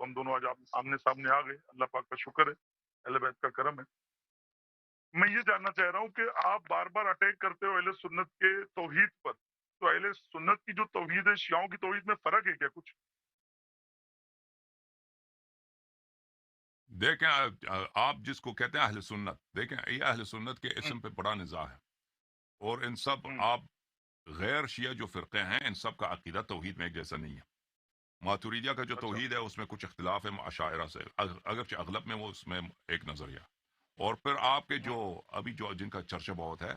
تو ہم دونوں آج آپ آمنے سامنے آ گئے، اللہ پاک کا شکر ہے، اہل بیت کا کرم ہے۔ میں یہ جاننا چاہ رہا ہوں کہ آپ بار بار اٹیک کرتے ہو اہل سنت کے توحید پر، تو اہل سنت کی جو توحید ہے شیعوں کی توحید میں فرق ہے کیا کچھ؟ دیکھیں آپ جس کو کہتے ہیں اہل سنت، دیکھیں یہ اہل سنت کے ہوں، اسم پہ بڑا نزاع ہے، اور ان سب ہوں، آپ غیر شیعہ جو فرقے ہیں ان سب کا عقیدہ توحید میں ایک جیسا نہیں ہے۔ ماتوریدیہ کا جو اچھا، توحید ہے اس میں کچھ اختلاف ہے عشاعرہ سے، اگرچہ اغلب میں وہ اس میں ایک نظریہ، اور پھر آپ کے جو ہوں، ابھی جو جن کا چرچہ بہت ہے،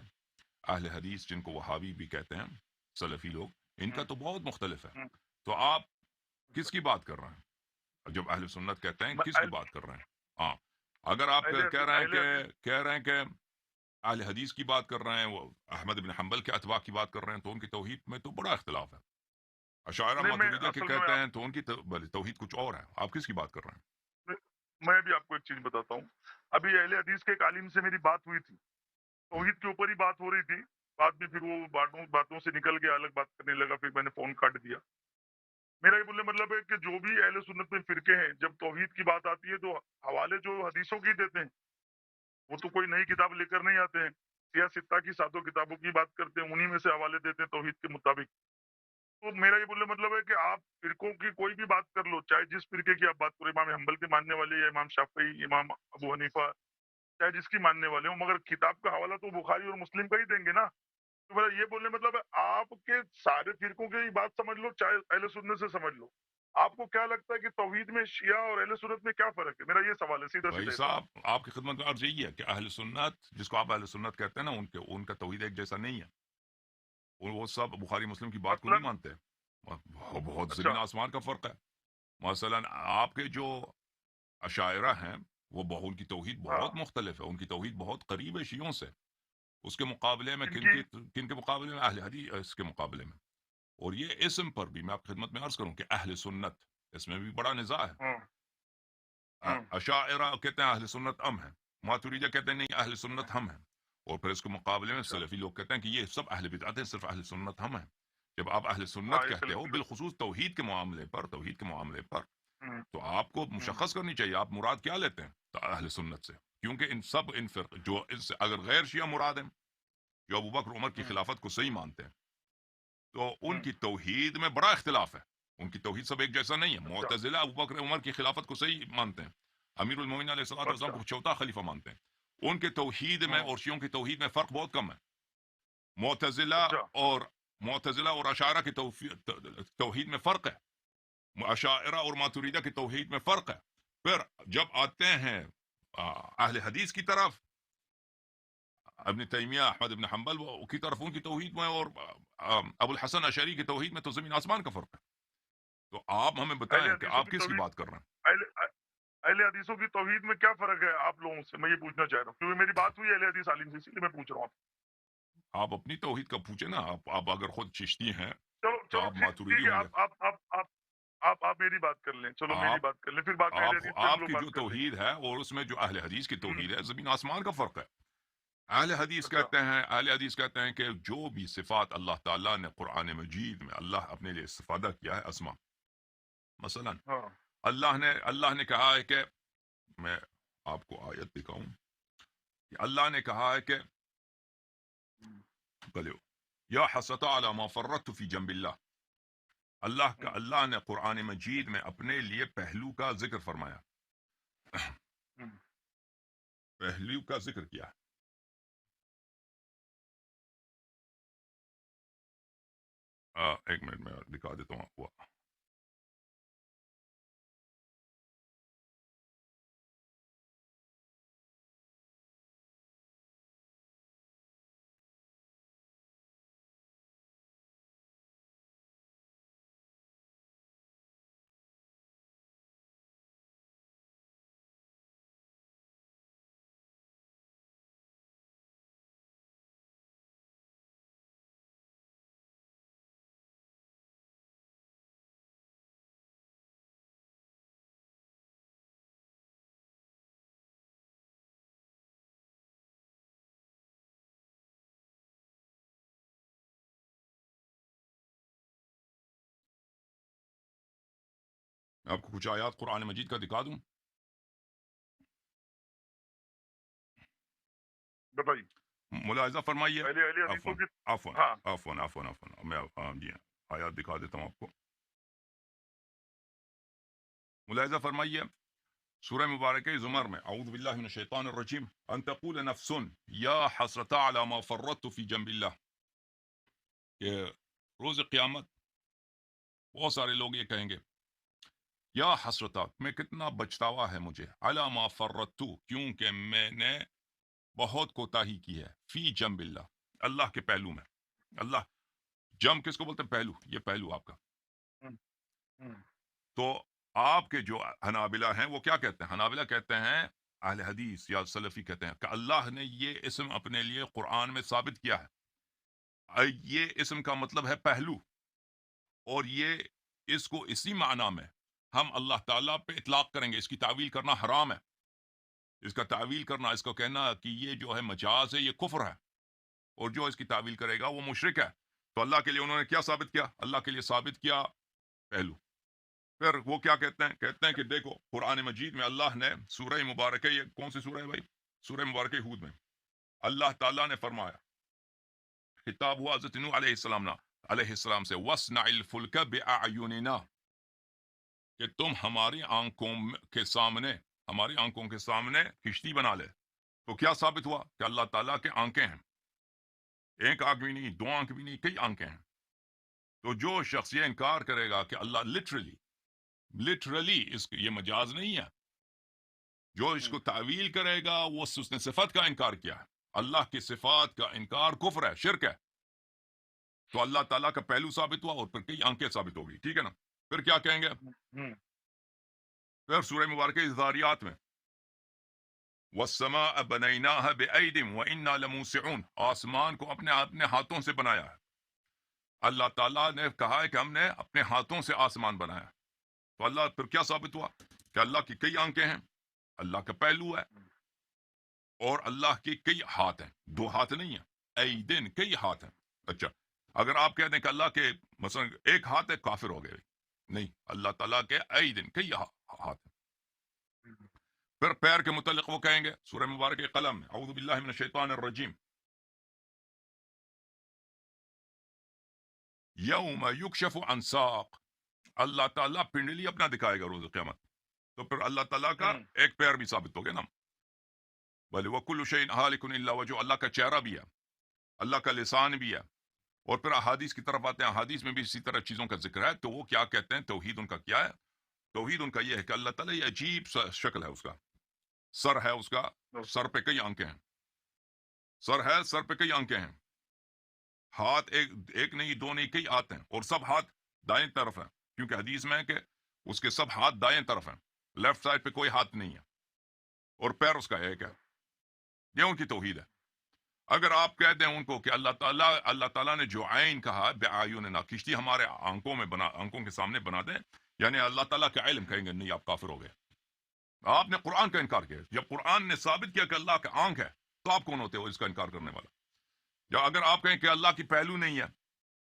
اہل حدیث جن کو وہابی بھی کہتے ہیں، سلفی لوگ، ان کا ہوں، تو بہت مختلف ہے۔ ہوں، تو آپ اچھا، کس کی بات کر رہے ہیں جب اہل سنت کہتے ہیں، کس کی اہل بات کر رہے ہیں؟ ہاں، اگر آپ اہل کہہ حدیث رہے ہیں اہل کہ حدیث اہل حدیث کی بات کر رہے ہیں، وہ احمد بن حنبل کے اتباع کی بات کر رہے ہیں، تو ان کی توحید میں تو بڑا اختلاف ہے۔ اشاعرہ نہیں، میں ماتوریدیہ کے اصل میں کہتے ہیں تو ان کی توحید کچھ اور ہے۔ آپ کس کی بات کر رہے ہیں؟ میں بھی آپ کو ایک چیز بتاتا ہوں۔ ابھی اہل حدیث کے ایک عالم سے میری بات ہوئی تھی، ہم، توحید کے اوپر ہی بات ہو رہی تھی، بعد میں پھر وہ باتوں سے نکل کے الگ بات کرنے لگا، پھر میں نے فون کاٹ دیا۔ میرا یہ بولنے مطلب ہے کہ جو بھی اہل سنت میں فرقے ہیں، جب توحید کی بات آتی ہے تو حوالے جو حدیثوں کی دیتے ہیں، وہ تو کوئی نئی کتاب لے کر نہیں آتے ہیں، سیاہ ستہ کی ساتوں کتابوں کی بات کرتے ہیں، انہی میں سے حوالے دیتے ہیں توحید کے مطابق۔ تو میرا یہ بولنے مطلب ہے کہ آپ فرقوں کی کوئی بھی بات کر لو، چاہے جس فرقے کی آپ بات کرو، امام حنبل کے ماننے والے یا امام شافعی، امام ابو حنیفہ، چاہے جس کی ماننے والے ہوں، مگر کتاب کا حوالہ تو بخاری اور مسلم کا ہی دیں گے نا۔ تو میرا یہ بولنے مطلب ہے آپ کے سارے فرقوں کی بات سمجھ لو، چاہے اہل سنت سے سمجھ لو، آپ کو کیا لگتا ہے کہ توحید میں شیعہ اور اہل سنت میں کیا فرق ہے؟ میرا یہ سوال ہے، سیدھا بھائی سیدھا سوال۔ صاحب، آپ کی خدمت میں عرض یہی ہے کہ اہل سنت جس کو آپ اہل سنت کہتے ہیں نا، ان کا توحید ایک جیسا نہیں ہے۔ وہ سب بخاری مسلم کی بات کو مثلا نہیں مانتے، بہت اچھا، زمین آسمان کا فرق ہے۔ مثلا آپ کے جو اشاعرہ ہیں، وہ ان کی توحید ہاں، بہت مختلف ہے، ان کی توحید بہت قریب ہے شیعوں سے۔ اس کے مقابلے میں ان کن کی کن کے مقابلے میں؟ اہل حدیث کے مقابلے میں۔ اور یہ اسم پر بھی میں آپ کی خدمت میں عرض کروں کہ اہل سنت، اس میں بھی بڑا نزاع ہے۔ ہاں، ہاں، اشاعرہ کہتے ہیں اہل سنت ہم ہیں، ماتوریدیہ کہتے ہیں نہیں اہل سنت ہم ہیں، اور پھر اس کے مقابلے میں اچھا، سلفی لوگ کہتے ہیں کہ یہ سب اہل بدعت ہیں، صرف اہل سنت ہم ہیں۔ جب آپ اہل ہاں، سنت یہ کہتے ہو سلفی لوگ، بالخصوص توحید کے معاملے پر، ہوں، تو آپ کو ہوں، مشخص کرنی چاہیے آپ مراد کیا لیتے ہیں تو اہل سنت سے، کیونکہ ان فرق جو ان سے اگر غیر شیعہ مراد ہیں، جو ابو بکر عمر کی ہوں، خلافت کو صحیح مانتے ہیں، تو ان ہوں، کی توحید میں بڑا اختلاف ہے۔ ان کی توحید سب ایک جیسا نہیں ہے۔ اچھا، معتزلہ ابو بکر عمر کی خلافت کو صحیح مانتے ہیں، امیر المومنین علیہ الصلوۃ والسلام اچھا، کو چوتھا خلیفہ مانتے ہیں۔ ان کے توحید میں ہوں، اور شیعوں کی توحید میں فرق بہت کم ہے۔ معتزلہ اچھا، اور معتزلہ اور اشاعرہ کی توحید میں فرق ہے، اشاعرہ اور ماتوریدہ کی توحید میں فرق ہے۔ پھر جب آتے ہیں اہل حدیث کی طرف، ابن تیمیہ، احمد ابن حنبل کی طرف، ان کی توحید میں اور ابو الحسن اشعری کی توحید میں تو زمین آسمان کا فرق ہے۔ تو آپ ہمیں اہل بتائیں کہ حدیثوں آپ کی کس کی توحید بات کر رہے ہیں؟ اہل اہل حدیثوں کی توحید میں کیا فرق ہے آپ لوگوں سے؟ میں یہ پوچھنا چاہ رہا ہوں کیونکہ میری بات ہوئی اہل حدیث عالم سے، اسی لیے میں پوچھ رہا ہوں آپ آپ اپنی توحید کا پوچھیں نا، آپ اگر خود چشتی ہیں سے۔ چلو تو چلو آپ ٹھیک ماتوریدی ٹھیک ہے، ہوں گے۔ آپ میری بات کر لیں، چلو میری آپ بات کر لیں، پھر باقی اہل حدیث پہ ہم آپ لوگ کی جو بات کر لیں گے۔ توحید ہے اور اس میں جو اہل حدیث کی ہوں، توحید ہے، زمین آسمان کا فرق ہے۔ اچھا، اہل حدیث کہتے ہیں کہ جو بھی صفات اللہ تعالیٰ نے قرآن مجید میں اللہ اپنے لیے استفادہ کیا ہے اسما، مثلا ہاں، اللہ نے کہا ہے کہ، میں آپ کو آیت دکھاؤں کہ اللہ نے کہا ہے کہ ہوں، بلیو یا حسرت علی ما فرطت فی جنب اللہ، ہوں، اللہ نے قرآن مجید میں اپنے لیے پہلو کا ذکر فرمایا، ہوں، پہلو کا ذکر کیا۔ ایک منٹ میں دکھا دیتا ہوں آپ کو۔ میں آپ کو کچھ آیات قرآن مجید کا دکھا دوں. بتائیے. ملاحظہ فرمائیے. اہل حدیثوں عفواً کی. عفواً ہاں. عفواً عفواً عفواً میں جی ہاں آیات دکھا دیتا ہوں آپ کو. ملاحظہ فرمائیے سورہ مبارکہ زمر میں اعوذ باللہ من الشیطان الرجیم ان تقول نفس یا حسرت علی ما فرطت فی جنب اللہ، کہ روز قیامت بہت سارے لوگ یہ کہیں گے یا حسرتا میں کتنا بچتاوا ہے مجھے، علی ما فرطت کیونکہ میں نے بہت کوتاہی کی ہے، فی جنب اللہ اللہ کے پہلو میں. اللہ جم کس کو بولتے ہیں؟ پہلو. یہ پہلو آپ کا. ہم، ہم، تو آپ کے جو حنابلہ ہیں وہ کیا کہتے ہیں؟ حنابلہ کہتے ہیں، اہل حدیث یا سلفی کہتے ہیں کہ اللہ نے یہ اسم اپنے لیے قرآن میں ثابت کیا ہے. یہ اسم کا مطلب ہے پہلو، اور یہ اس کو اسی معنی میں ہم اللہ تعالیٰ پہ اطلاق کریں گے. اس کی تعویل کرنا حرام ہے. اس کا تعویل کرنا، اس کو کہنا کہ یہ جو ہے مجاز ہے، یہ کفر ہے، اور جو اس کی تعویل کرے گا وہ مشرک ہے. تو اللہ کے لیے انہوں نے کیا ثابت کیا؟ اللہ کے لیے ثابت کیا پہلو. پھر وہ کیا کہتے ہیں؟ کہتے ہیں کہ دیکھو قرآن مجید میں اللہ نے سورہ مبارکہ، یہ کون سی سورہ ہے بھائی؟ سورہ مبارکہ ہود میں اللہ تعالیٰ نے فرمایا، خطاب ہوا حضرت نوح علیہ السلام سے، وَاصْنَعِ الْفُلْكَ بِأَعْيُنِنَا، کہ تم ہماری آنکھوں ہماری آنکھوں کے سامنے کشتی بنا لے. تو کیا ثابت ہوا؟ کہ اللہ تعالیٰ کے آنکھیں ہیں. ایک آنکھ بھی نہیں، دو آنکھ بھی نہیں، کئی آنکھیں ہیں. تو جو شخص یہ انکار کرے گا کہ اللہ لٹرلی یہ مجاز نہیں ہے، جو اس کو تعویل کرے گا وہ اس نے صفت کا انکار کیا ہے. اللہ کی صفات کا انکار کفر ہے، شرک ہے. تو اللہ تعالیٰ کا پہلو ثابت ہوا اور پھر کئی آنکھیں ثابت ہوگی. ٹھیک ہے نا؟ پھر کیا کہیں گے؟ ہم. پھر سورہ مبارکہ ذاریات میں وَالسَّمَاءَ بَنَيْنَاهَا بِأَيْدٍ وَإِنَّا لَمُوسِعُونَ، آسمان کو اپنے ہاتھوں سے بنایا ہے. اللہ تعالیٰ نے کہا ہے کہ ہم نے اپنے ہاتھوں سے آسمان بنایا. تو اللہ پھر کیا ثابت ہوا؟ کہ اللہ کی کئی آنکھیں ہیں، اللہ کا پہلو ہے، اور اللہ کے کئی ہاتھ ہیں. دو ہاتھ نہیں ہیں، ایدن کئی ہاتھ ہیں. اچھا، اگر آپ کہہ دیں کہ اللہ کے مثلا ایک ہاتھ ہے، کافر ہو گئے. نہیں، اللہ تعالیٰ کے ایدن کئی ہاتھ ہیں. پھر پیر کے متعلق وہ کہیں گے سورہ مبارک قلم میں اعوذ باللہ من الشیطان الرجیم یوم یکشف عن ساق، اللہ تعالیٰ پنڈلی اپنا دکھائے گا روز قیامت. تو پھر اللہ تعالیٰ کا ہم. ایک پیر بھی ثابت ہو گیا نا. بھلے وکل شیء ہالک الا وجہ، اللہ کا چہرہ بھی ہے، اللہ کا لسان بھی ہے. اور پھر احادیث کی طرف آتے ہیں، احادیث میں بھی اسی طرح چیزوں کا ذکر ہے. تو وہ کیا کہتے ہیں؟ توحید ان کا کیا ہے؟ توحید ان کا یہ ہے کہ اللہ تعالیٰ یہ عجیب سا شکل ہے، اس کا سر ہے، اس کا سر پہ کئی آنکھیں ہیں. سر ہے، سر پہ کئی آنکھیں ہیں. ہاتھ ایک نہیں، دو نہیں، کئی ہاتھ ہیں، اور سب ہاتھ دائیں طرف ہیں، کیونکہ حدیث میں ہے کہ اس کے سب ہاتھ دائیں طرف ہیں، لیفٹ سائڈ پہ کوئی ہاتھ نہیں ہے. اور پیر اس کا ایک ہے. یہ ان کی توحید ہے. اگر آپ کہہ دیں ان کو کہ اللہ تعالیٰ نے جو عین کہا بِأَعْيُنِنَا، کشتی ہمارے آنکھوں کے سامنے بنا دیں، یعنی اللہ تعالیٰ کا علم، کہیں گے نہیں، آپ کافر ہو گئے. آپ نے قرآن کا انکار کیا. جب قرآن نے ثابت کیا کہ اللہ کا آنکھ ہے، تو آپ کون ہوتے ہو اس کا انکار کرنے والا؟ یا اگر آپ کہیں کہ اللہ کی پہلو نہیں ہے،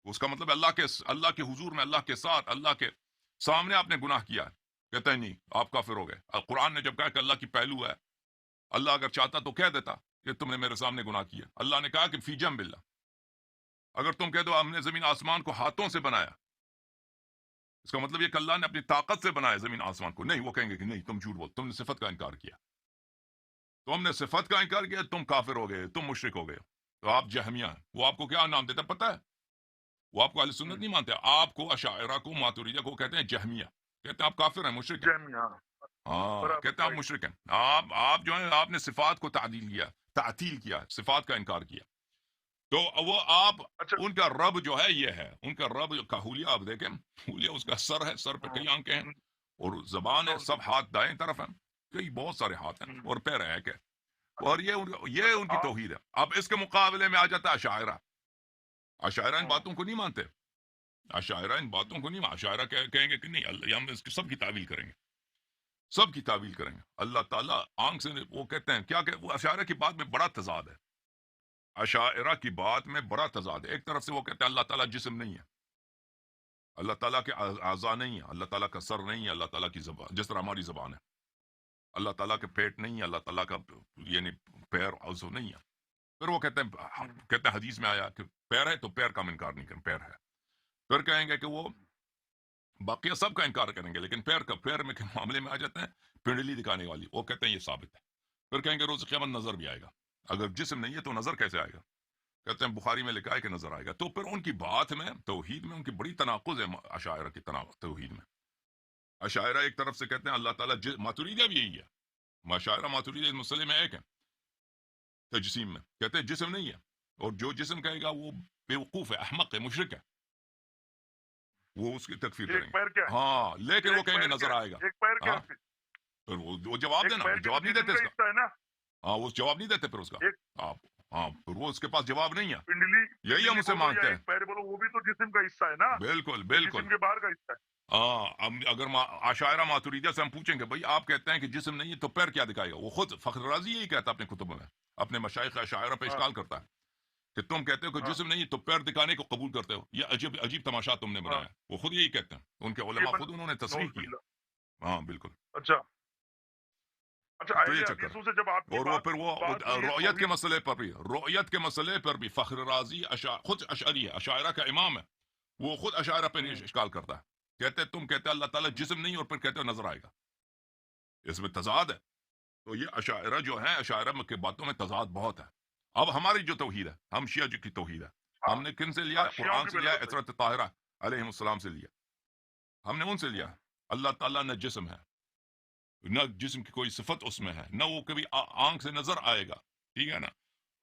اس کا مطلب اللہ کے حضور میں، اللہ کے ساتھ، اللہ کے سامنے آپ نے گناہ کیا ہے، کہتا ہے نہیں، آپ کافر ہو گئے. قرآن نے جب کہا کہ اللہ کی پہلو ہے، اللہ اگر چاہتا تو کہہ دیتا کہ تم نے میرے سامنے گناہ کیا. اللہ نے کہا کہ فی جنب اللہ. اگر تم کہہ دو ہم نے زمین آسمان کو ہاتھوں سے بنایا، اس کا مطلب یہ کہ اللہ نے اپنی طاقت سے بنایا زمین آسمان کو. نہیں، وہ کہیں گے کہ نہیں، تم جھوٹ بول، تم نے صفت کا انکار کیا. تم نے صفت کا انکار کیا، تم کافر ہو گئے، تم مشرک ہو گئے. تو آپ جہمیہ ہیں. وہ آپ کو کیا نام دیتا پتہ ہے؟ وہ آپ کو اہل سنت نہیں مانتے، آپ کو اشاعرہ کو ماتوریدیہ کو کہتے ہیں جہمیہ. کہتے ہیں آپ کافر ہیں، مشرک ہیں. جہمی. ہاں. ہاں، برابر کہتے ہیں آپ بھائی. مشرک ہیں. آپ جو ہیں، آپ نے صفات کو تعطیل کیا، صفات کا انکار کیا. تو وہ آپ اچھا. ان کا رب جو ہے یہ ہے، ان کا رب کا حلیہ آپ دیکھیں، حلیہ اس کا سر ہے، سر پہ ہاں. کئی آنکھیں ہیں، ہم. اور زبان ہے، اور سب ہاتھ دائیں طرف ہیں، کئی بہت سارے ہاتھ ہیں، ہم. اور پیر ہے ایک ہے. اور یہ اچھا. ان کی توحید ہے. اب اس کے مقابلے میں آ جاتا ہے اشاعرہ. اشاعرہ ان ہاں. باتوں کو نہیں مانتے. اشاعرہ ان باتوں کو نہیں مانتے. اشاعرہ کہیں گے کہ نہیں، اللہ ہم اس کی سب کی تعویل کریں گے، سب کی تعویل کریں گے. اللہ تعالیٰ آنکھ سے وہ کہتے ہیں کیا کہ وہ اشاعرہ کی بات میں بڑا تضاد ہے. اشاعرہ کی بات میں بڑا تضاد ہے. ایک طرف سے وہ کہتے ہیں اللہ تعالیٰ جسم نہیں ہے، اللہ تعالیٰ کے اعضاء نہیں ہیں، اللہ تعالیٰ کا سر نہیں ہے، اللہ تعالیٰ کی زبان جس طرح ہماری زبان ہے، اللہ تعالیٰ کے پیٹ نہیں ہے، اللہ تعالیٰ کا یعنی پیر عضو نہیں ہے. پھر وہ کہتے ہیں حدیث میں آیا کہ پیر ہے تو پیر کا ہم انکار نہیں کریں، پیر ہے. پھر کہیں گے کہ وہ باقی سب کا انکار کریں گے لیکن پیر میں کے معاملے میں آ جاتے ہیں پنڈلی دکھانے والی، وہ کہتے ہیں یہ ثابت ہے. پھر کہیں گے روز قیامت نظر بھی آئے گا، اگر جسم نہیں ہے تو نظر کیسے آئے گا؟ کہتے ہیں بخاری میں لکھا ہے کہ نظر آئے گا. تو پھر ان کی بات میں توحید میں ان کی بڑی تناقض ہے. اشاعرہ کی توحید میں اشاعرہ ایک طرف سے کہتے ہیں اللہ تعالیٰ ماتوریدیہ بھی یہی ہے، اشاعرہ ماتوریدیہ اس مسئلے میں ایک ہے. تجسیم میں کہتے ہیں جسم نہیں ہے، اور جو جسم کہے گا وہ بیوقوف ہے، احمق ہے، مشرک ہے، وہ اس کی تکفیر کریں ایک گے. پیر کیا ہے؟ ہاں لیکن وہ کہیں گے نظر آئے گا. ایک پیر کیا ہاں ہے؟ پھر وہ جواب ایک دینا، پیر جواب نہیں جسم دیتے اس کا کا. حصہ ہے نا؟ ہاں وہ جواب نہیں دیتے پھر اس کا. ایک آپ ہاں پھر وہ اس کے پاس جواب نہیں ہے. پنڈلی یہی ہم اسے بولو یا مانگتے ہیں. ایک پیر بولو، وہ بھی تو جسم کا حصہ ہے نا؟ بالکل یہ بالکل. جسم کے باہر کا حصہ ہے. ہاں اگر عشاعرہ ماتوریدیہ سے ہم پوچھیں گے بھائی آپ کہتے ہیں کہ جسم نہیں ہے تو پیر کیا دکھائے گا، وہ خود فخر رازی یہی کہتا ہے اپنے کتب میں، اپنے مشائخ عشاعرہ پہ ہاں اشکال کرتا ہے کہ تم کہتے ہو کہ ہاں جسم نہیں تو پیر دکھانے کو قبول کرتے ہو، یہ عجیب عجیب تماشا تم نے ہاں بنایا. وہ خود یہی کہتے ہیں، ان کے یہ علماء خود انہوں نے تصریح نعوذ کی باللہ. ہے. ہاں بالکل. اچھا اچھا، تو اہل یہ چکر ہے. حدیثوں سے جب آپ کی اور وہ پھر وہ بات ہوئی ہے رؤیت کے توحید، مسئلے پر بھی، رؤیت کے مسئلے پر بھی فخر رازی خود اشعری ہے، اشاعرہ کا امام ہے، وہ خود اشاعرہ پہ ہوں، اشکال کرتا ہے. کہتے ہیں تم کہتے ہیں اللہ تعالیٰ ہوں، جسم نہیں اور پھر کہتے ہو نظر آئے گا، اس میں تضاد ہے. تو یہ اشاعرہ جو ہے، اشاعرہ کے باتوں میں تضاد بہت ہے. اب ہماری جو توحید ہے، ہم شیعہ کی توحید ہے، ہاں ہم نے کن سے لیا؟ ہاں، شیعوں قرآن کی سے لیا، بالکل صحیح. عطرت طاہرہ علیہ السلام سے لیا. ہم نے ان سے لیا. ہوں، اللہ تعالیٰ نہ جسم ہے، نہ جسم کی کوئی صفت اس میں ہے، نہ وہ کبھی آنکھ سے نظر آئے گا، ٹھیک ہے نا،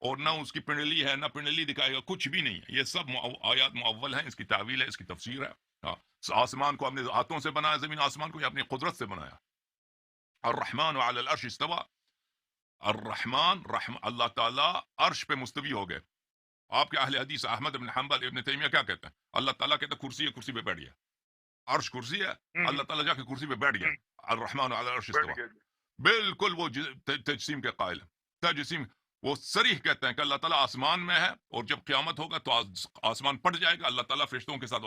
اور نہ اس کی پنڈلی ہے، نہ پنڈلی دکھائے گا، کچھ بھی نہیں ہے. یہ سب آیات معول ہیں، اس کی تعویل ہے، اس کی تفسیر ہے. ہاں آسمان کو ہم نے ہاتھوں سے بنایا، زمین آسمان کو یہ اپنی قدرت سے بنایا. الرحمن علی العرش استوى. الرحمن اللہ تعالیٰ عرش پہ مستوی ہو گئے. آپ کے اہل حدیث احمد بن حنبل ابن تیمیہ کیا کہتے ہیں؟ اللہ تعالیٰ کہتے ہیں کرسی ہے، کرسی پہ بیٹھ گیا. عرش کرسی ہے، ہوں، اللہ تعالیٰ جا کے کرسی پہ بیٹھ گیا. ہوں، الرحمن علی العرش بیٹھ استوى. گئے. بالکل وہ تجسیم کے قائل ہیں. تجسیم وہ صریح کہتے ہیں کہ اللہ تعالیٰ آسمان میں ہے، اور جب قیامت ہوگا تو آسمان پھٹ جائے گا، اللہ تعالیٰ فرشتوں کے ساتھ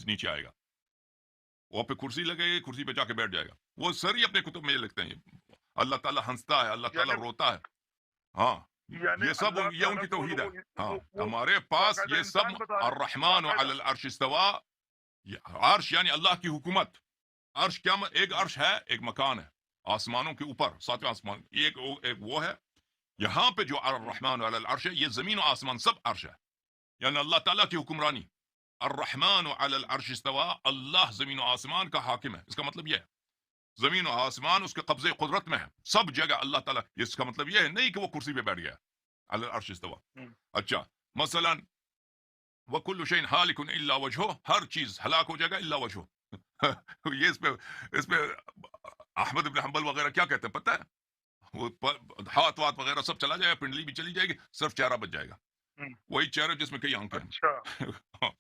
نیچے آئے گا، وہ پہ کرسی لگے گی، کرسی پہ جا کے بیٹھ جائے گا. وہ صریح اپنے کتب میں یہ لکھتے ہیں. اللہ تعالیٰ ہنستا ہے، اللہ تعالیٰ یعنی روتا ہے. ہاں یعنی یہ سب اللہ یہ ان تعالیٰ کی کو توحید ہے. ہاں وہ ہمارے پاس باقاعدہ یہ سب انسان بتا رہے ہیں، الرحمن علی باقاعدہ. العرش استوى. عرش یعنی اللہ کی حکومت. عرش کیا ایک عرش ہے، ایک مکان ہے آسمانوں کے اوپر، ساتویں آسمان. ایک وہ ہے. یہاں پہ جو الرحمن علی العرش ہے، یہ زمین و آسمان سب عرش ہے، یعنی اللہ تعالیٰ کی حکمرانی. الرحمن علی العرش استوى، اللہ زمین و آسمان کا حاکم ہے. اس کا مطلب یہ ہے زمین و آسمان اس کے قبضے قدرت میں ہے، سب جگہ اللہ تعالیٰ. اس کا مطلب یہ ہے نہیں کہ وہ کرسی پہ بیٹھ گیا علی العرش استوى. ہوں، اچھا مثلا وَكُلُّ شَيْءٍ هَالِكٌ إِلَّا وَجْهُهُ، ہر چیز ہلاک ہو جائے گا الا وجهه. یہ اس پہ احمد بن حنبل وغیرہ کیا کہتے ہیں پتہ ہے؟ وہ ہاتھ وات وغیرہ سب چلا جائے گا، پنڈلی بھی چلی جائے گی، صرف چہرہ بچ جائے گا. ہوں، وہی چہرہ جس میں کئی آنکھیں اچھا ہیں.